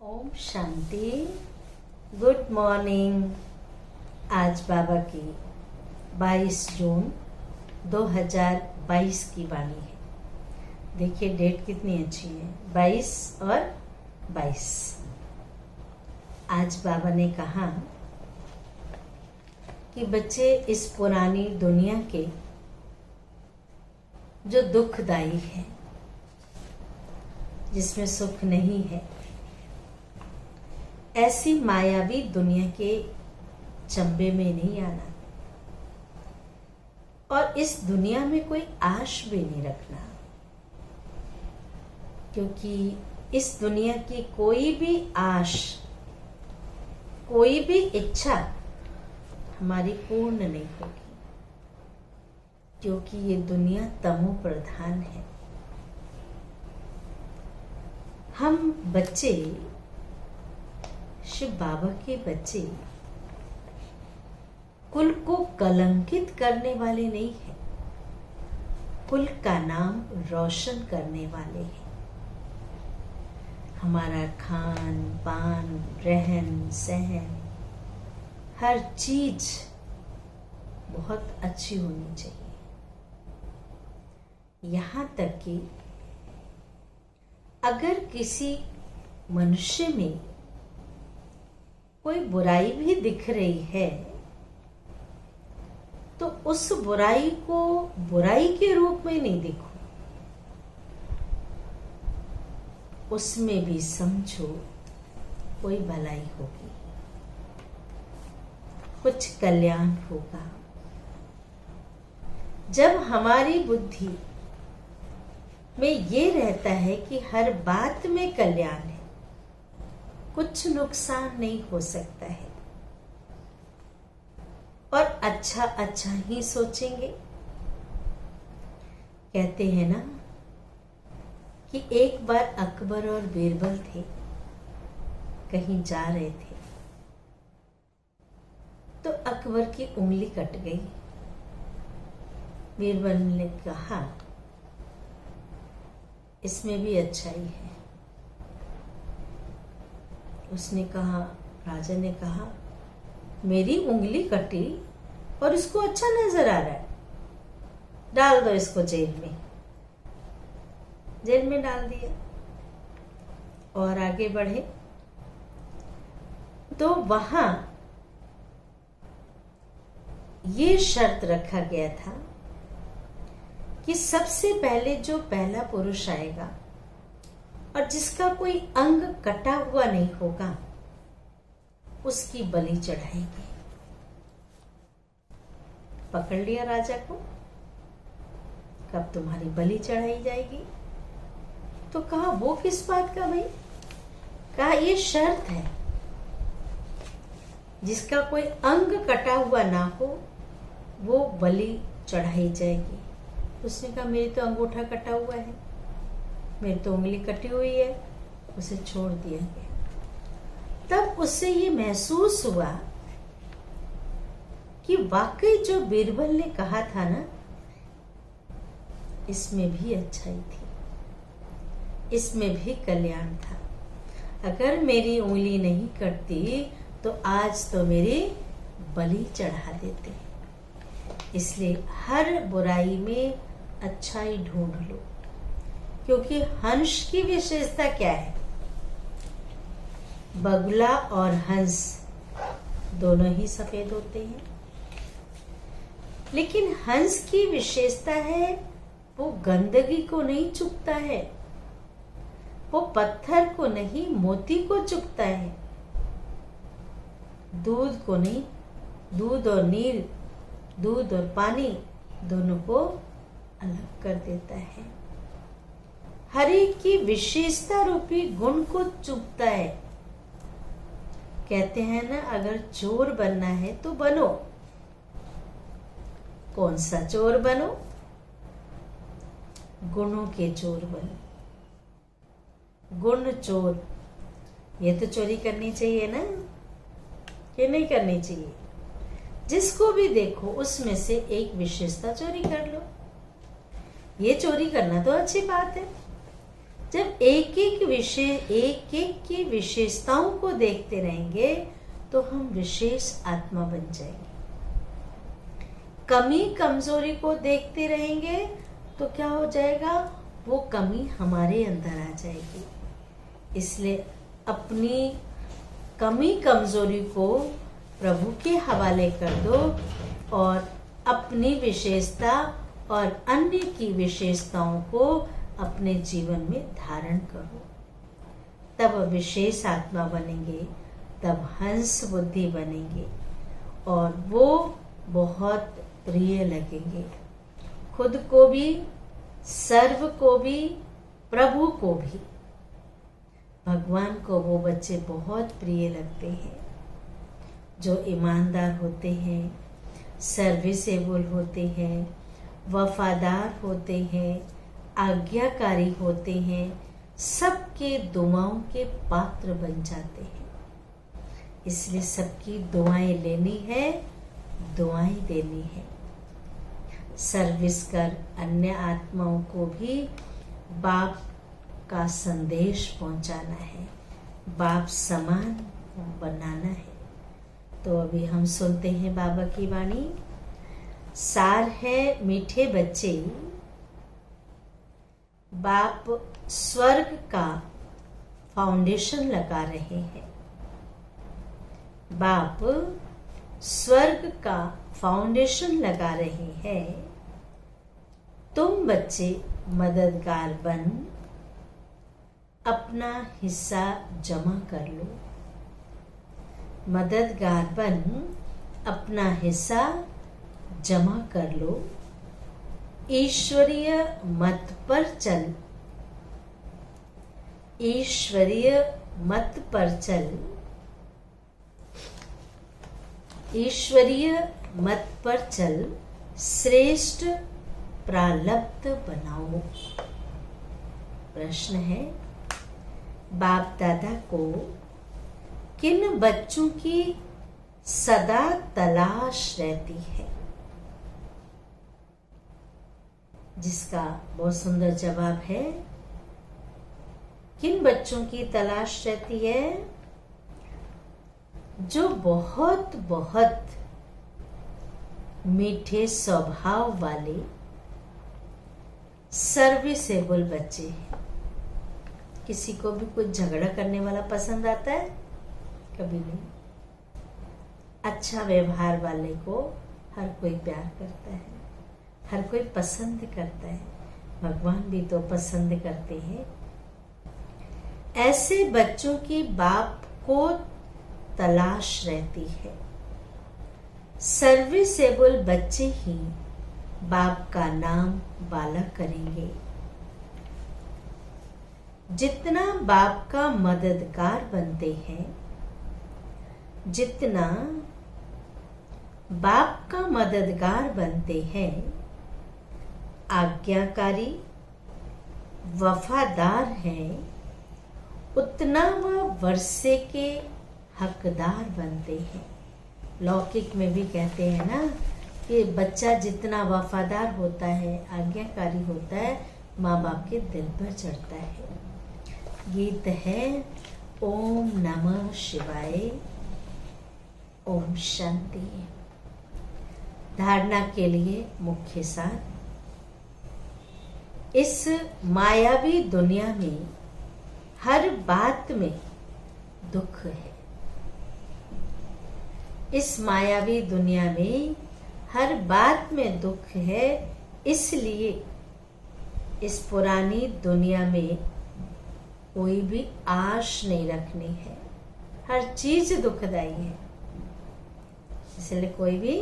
Om Shanti. Good morning. आज बाबा की 22 जून 2022 की वाणी है। देखिए डेट कितनी अच्छी है, 22 और 22। आज बाबा ने कहा कि बच्चे इस पुरानी दुनिया के जो दुखदाई है, जिसमें सुख नहीं है, ऐसी मायावी दुनिया के चंबे में नहीं आना और इस दुनिया में कोई आश भी नहीं रखना, क्योंकि इस दुनिया की कोई भी आश, कोई भी इच्छा हमारी पूर्ण नहीं होगी, क्योंकि ये दुनिया तमो प्रधान है। हम बच्चे, शिव बाबा के बच्चे, कुल को कलंकित करने वाले नहीं हैं, कुल का नाम रोशन करने वाले हैं। हमारा खान पान, रहन सहन, हर चीज बहुत अच्छी होनी चाहिए। यहाँ तक कि अगर किसी मनुष्य में कोई बुराई भी दिख रही है तो उस बुराई को बुराई के रूप में नहीं देखो, उसमें भी समझो कोई भलाई होगी, कुछ कल्याण होगा। जब हमारी बुद्धि में ये रहता है कि हर बात में कल्याण है, कुछ नुकसान नहीं हो सकता है, और अच्छा अच्छा ही सोचेंगे। कहते हैं ना कि एक बार अकबर और बीरबल थे, कहीं जा रहे थे तो अकबर की उंगली कट गई। बीरबल ने कहा इसमें भी अच्छाई है। उसने कहा, राजा ने कहा, मेरी उंगली कटी और इसको अच्छा नजर आ रहा है, डाल दो इसको जेल में। जेल में डाल दिया और आगे बढ़े तो वहां ये शर्त रखा गया था कि सबसे पहले जो पहला पुरुष आएगा और जिसका कोई अंग कटा हुआ नहीं होगा, उसकी बलि चढ़ाएंगे। पकड़ लिया राजा को, कब तुम्हारी बलि चढ़ाई जाएगी? तो कहा वो किस बात का भाई? कहा ये शर्त है, जिसका कोई अंग कटा हुआ ना हो वो बलि चढ़ाई जाएगी। उसने कहा मेरी तो अंगूठा कटा हुआ है, मेरी तो उंगली कटी हुई है। उसे छोड़ दिया गया। तब उससे ये महसूस हुआ कि वाकई जो बीरबल ने कहा था ना, इसमें भी अच्छाई थी, इसमें भी कल्याण था। अगर मेरी उंगली नहीं कटती तो आज तो मेरी बलि चढ़ा देते। इसलिए हर बुराई में अच्छाई ढूंढ लो, क्योंकि हंस की विशेषता क्या है? बगुला और हंस दोनों ही सफेद होते हैं, लेकिन हंस की विशेषता है वो गंदगी को नहीं चुगता है, वो पत्थर को नहीं मोती को चुगता है, दूध को नहीं, दूध और नील, दूध और पानी दोनों को अलग कर देता है। हर एक की विशेषता रूपी गुण को चुगता है। कहते हैं ना, अगर चोर बनना है तो बनो। कौन सा चोर बनो? गुणों के चोर बनो। गुण चोर, ये तो चोरी करनी चाहिए ना, ये नहीं करनी चाहिए। जिसको भी देखो उसमें से एक विशेषता चोरी कर लो। ये चोरी करना तो अच्छी बात है, जब एक एक की विशेषताओं को देखते रहेंगे तो हम विशेष आत्मा बन जाएंगे। कमी कमजोरी को देखते रहेंगे तो क्या हो जाएगा, वो कमी हमारे अंदर आ जाएगी। इसलिए अपनी कमी कमजोरी को प्रभु के हवाले कर दो और अपनी विशेषता और अन्य की विशेषताओं को अपने जीवन में धारण करो। तब विशेष आत्मा बनेंगे, तब हंस बुद्धि बनेंगे और वो बहुत प्रिय लगेंगे। खुद को भी, सर्व को भी, प्रभु को भी। भगवान को वो बच्चे बहुत प्रिय लगते हैं जो ईमानदार होते हैं, सर्विसेबल होते हैं, वफादार होते हैं, आज्ञाकारी होते हैं, सबके दुआओं के पात्र बन जाते हैं। इसलिए सबकी दुआएं लेनी है, दुआएं देनी है। सर्विस कर अन्य आत्माओं को भी बाप का संदेश पहुंचाना है, बाप समान बनाना है। तो अभी हम सुनते हैं बाबा की वाणी। सार है मीठे बच्चे, बाप स्वर्ग का फाउंडेशन लगा रहे हैं। बाप स्वर्ग का फाउंडेशन लगा रहे हैं। तुम बच्चे मददगार बन अपना हिस्सा जमा कर लो। मददगार बन अपना हिस्सा जमा कर लो। ईश्वरीय मत पर चल, ईश्वरीय मत पर चल, ईश्वरीय मत पर चल, श्रेष्ठ प्रारब्ध बनाओ। प्रश्न है, बाप दादा को किन बच्चों की सदा तलाश रहती है? जिसका बहुत सुंदर जवाब है, किन बच्चों की तलाश रहती है? जो बहुत बहुत मीठे स्वभाव वाले सर्विसेबल बच्चे हैं। किसी को भी कुछ झगड़ा करने वाला पसंद आता है? कभी नहीं। अच्छा व्यवहार वाले को हर कोई प्यार करता है, हर कोई पसंद करता है। भगवान भी तो पसंद करते हैं। ऐसे बच्चों की बाप को तलाश रहती है। सर्विसेबल बच्चे ही बाप का नाम वाला करेंगे। जितना बाप का मददगार बनते हैं, जितना बाप का मददगार बनते हैं, आज्ञाकारी वफादार हैं, उतना वह वर्षे के हकदार बनते हैं। लौकिक में भी कहते हैं ना कि बच्चा जितना वफादार होता है, आज्ञाकारी होता है, माँ बाप के दिल पर चढ़ता है। गीत है ओम नमः शिवाय, ओम शांति। धारणा के लिए मुख्य सार, इस मायावी दुनिया में हर बात में दुख है। इस मायावी दुनिया में हर बात में दुख है। इसलिए इस पुरानी दुनिया में कोई भी आश नहीं रखनी है। हर चीज दुखदाई है, इसलिए कोई भी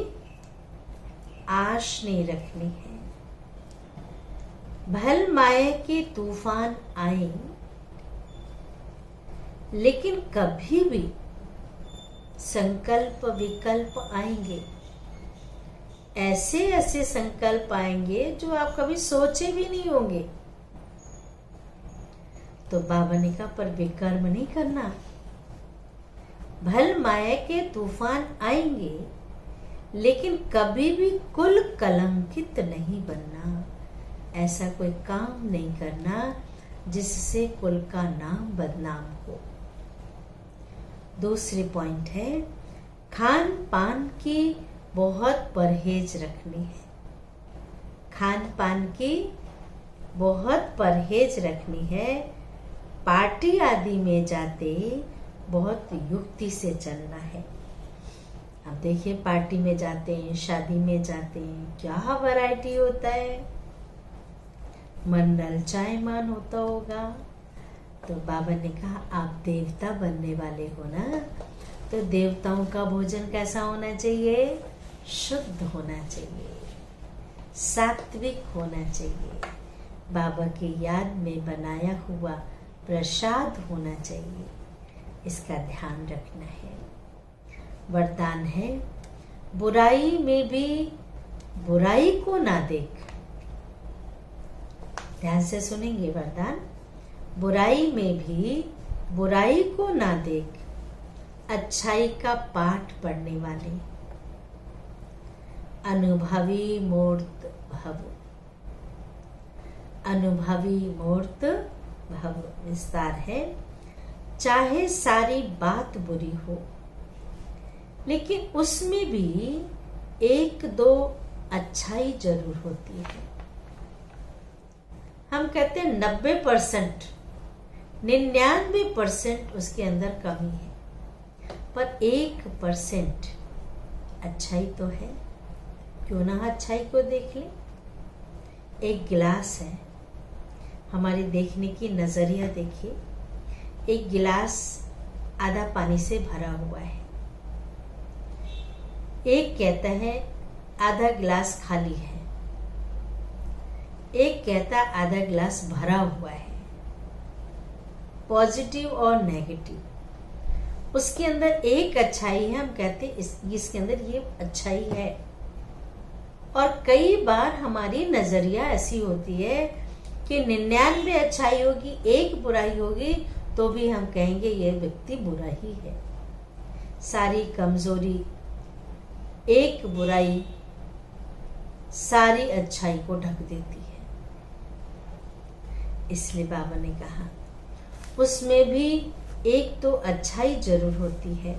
आश नहीं रखनी है। भल माया के तूफान आए, लेकिन कभी भी संकल्प विकल्प आएंगे। ऐसे ऐसे संकल्प आएंगे जो आप कभी सोचे भी नहीं होंगे। तो बाबा ने कहा पर विकर्म नहीं करना। भल माया के तूफान आएंगे, लेकिन कभी भी कुल कलंकित नहीं बनना। ऐसा कोई काम नहीं करना जिससे कुल का नाम बदनाम हो। दूसरी पॉइंट है, खान पान की बहुत परहेज रखनी है। खान पान की बहुत परहेज रखनी है। पार्टी आदि में जाते बहुत युक्ति से चलना है। अब देखिए, पार्टी में जाते हैं, शादी में जाते हैं, क्या वैरायटी होता है। मन ललचायमान होता होगा। तो बाबा ने कहा, आप देवता बनने वाले हो ना, तो देवताओं का भोजन कैसा होना चाहिए? शुद्ध होना चाहिए, सात्विक होना चाहिए, बाबा की याद में बनाया हुआ प्रसाद होना चाहिए। इसका ध्यान रखना है। वरदान है, बुराई में भी बुराई को ना देख। ध्यान से सुनेंगे वरदान। बुराई में भी बुराई को ना देख, अच्छाई का पाठ पढ़ने वाले। अनुभवी मूर्त भव, अनुभवी मूर्त भव। विस्तार है, चाहे सारी बात बुरी हो, लेकिन उसमें भी एक दो अच्छाई जरूर होती है। हम कहते हैं 90%, 99% उसके अंदर कमी है, पर 1% अच्छाई तो है। क्यों ना अच्छाई को देख ले। एक गिलास है, हमारी देखने की नजरिया देखिए। एक गिलास आधा पानी से भरा हुआ है। एक कहता है आधा गिलास खाली है, एक कहता है आधा गिलास भरा हुआ है। पॉजिटिव और नेगेटिव, उसके अंदर एक अच्छाई है, हम कहते इसके अंदर ये अच्छाई है। और कई बार हमारी नजरिया ऐसी होती है कि 99 अच्छाई होगी, एक बुराई होगी, तो भी हम कहेंगे ये व्यक्ति बुरा ही है। सारी कमजोरी, एक बुराई सारी अच्छाई को ढक देती है। इसलिए बाबा ने कहा, उसमें भी एक तो अच्छाई जरूर होती है।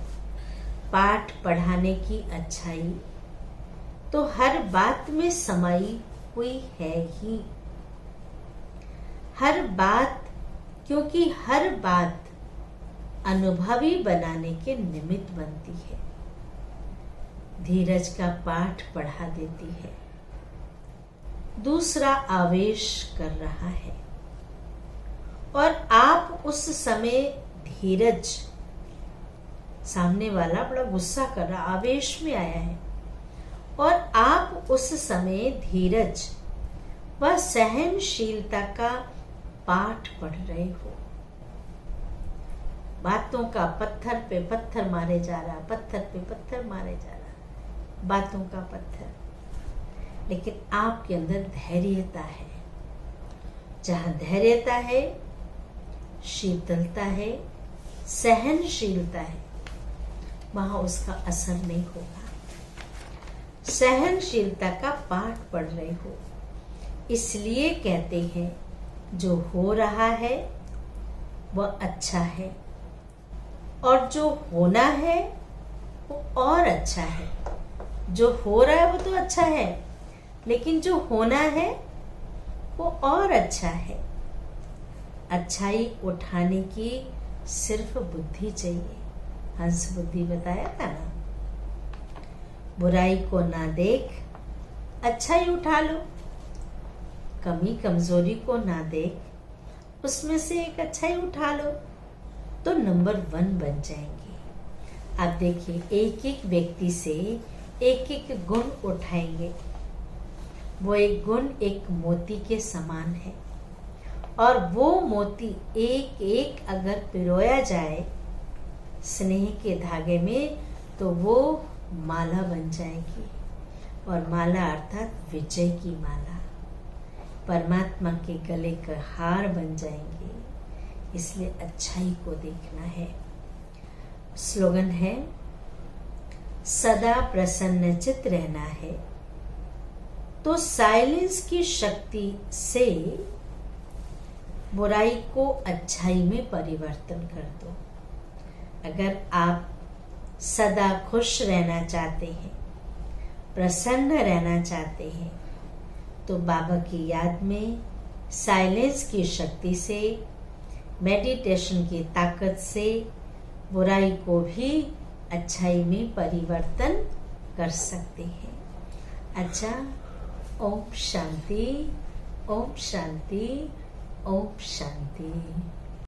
पाठ पढ़ाने की अच्छाई तो हर बात में समाई हुई है ही। हर बात, क्योंकि हर बात अनुभवी बनाने के निमित्त बनती है। धीरज का पाठ पढ़ा देती है। दूसरा आवेश कर रहा है और आप उस समय धीरज, सामने वाला बड़ा गुस्सा कर रहा, आवेश में आया है, और आप उस समय धीरज व सहनशीलता का पाठ पढ़ रहे हो। बातों का पत्थर पे पत्थर मारे जा रहा, पत्थर पे पत्थर मारे जा रहा, बातों का पत्थर, लेकिन आपके अंदर धैर्यता है। जहां धैर्यता है, शीतलता है, सहनशीलता है, वहां उसका असर नहीं होगा। सहनशीलता का पाठ पढ़ रहे हो, इसलिए कहते हैं जो हो रहा है वह अच्छा है, और जो होना है वो और अच्छा है। जो हो रहा है वो तो अच्छा है, लेकिन जो होना है वो और अच्छा है। अच्छाई उठाने की सिर्फ बुद्धि चाहिए। हंस बुद्धि बताया था ना। बुराई को ना देख, अच्छाई उठा लो। कमी कमजोरी को ना देख, उसमें से एक अच्छाई उठा लो, तो नंबर 1 बन जाएंगे। आप देखिए, एक एक व्यक्ति से एक एक गुण उठाएंगे। वो एक गुण एक मोती के समान है, और वो मोती एक एक अगर पिरोया जाए स्नेह के धागे में, तो वो माला बन जाएगी। और माला अर्थात विजय की माला, परमात्मा के गले का हार बन जाएंगे। इसलिए अच्छाई को देखना है। स्लोगन है, सदा प्रसन्नचित्त रहना है, तो साइलेंस की शक्ति से बुराई को अच्छाई में परिवर्तन कर दो। अगर आप सदा खुश रहना चाहते हैं, प्रसन्न रहना चाहते हैं, तो बाबा की याद में साइलेंस की शक्ति से, मेडिटेशन की ताकत से बुराई को भी अच्छाई में परिवर्तन कर सकते हैं। अच्छा, ओम शांति, ओम शांति, ओम शांति।